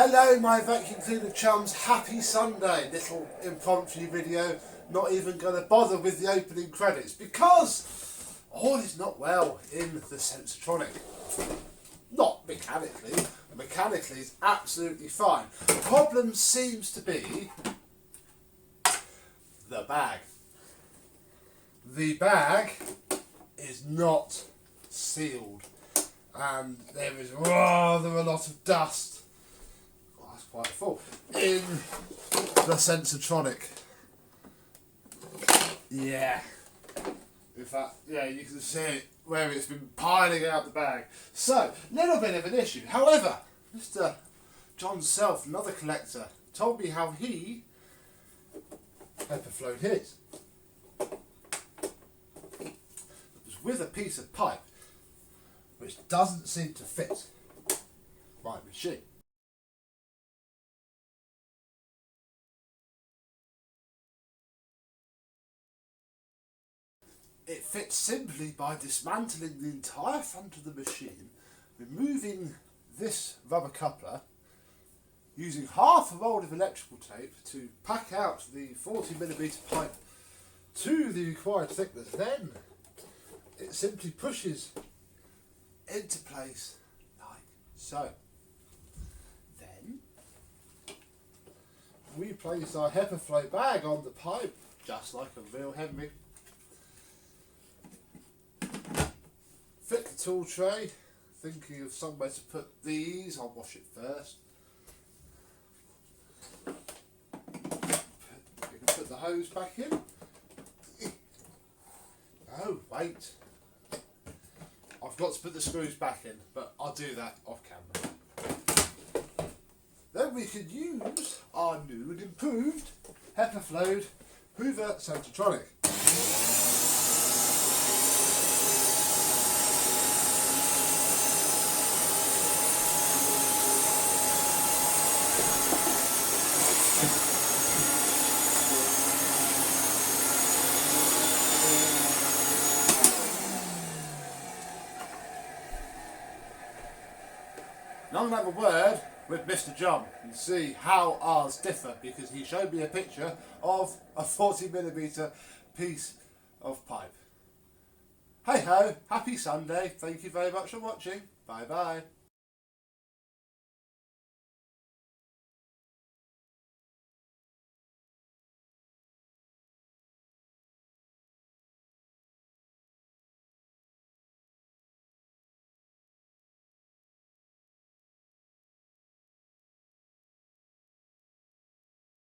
Hello my vacuum cleaner chums, happy Sunday. Little impromptu video, not even going to bother with the opening credits because all is not well in the Sensotronic. Not mechanically, mechanically is absolutely fine. The problem seems to be the bag. The bag is not sealed and there is rather a lot of dust. That's quite full in the Sensotronic. Yeah. In fact, yeah, you can see it where it's been piling out the bag. So, little bit of an issue. However, Mr. John Self, another collector, told me how he pepper-flowed his. It was with a piece of pipe which doesn't seem to fit my machine. It fits simply by dismantling the entire front of the machine, removing this rubber coupler, using half a roll of electrical tape to pack out the 40mm pipe to the required thickness. Then it simply pushes into place like so. Then we place our HEPA flow bag on the pipe just like a real Henry. Fit the tool tray, thinking of somewhere to put these. I'll wash it first. You can put the hose back in. Oh, wait. I've got to put the screws back in, but I'll do that off camera. Then we could use our new and improved HEPA-flowed Hoover Sensotronic. Now I'm going to have a word with Mr. John and see how ours differ, because he showed me a picture of a 40mm piece of pipe. Hey ho, happy Sunday, thank you very much for watching, bye bye.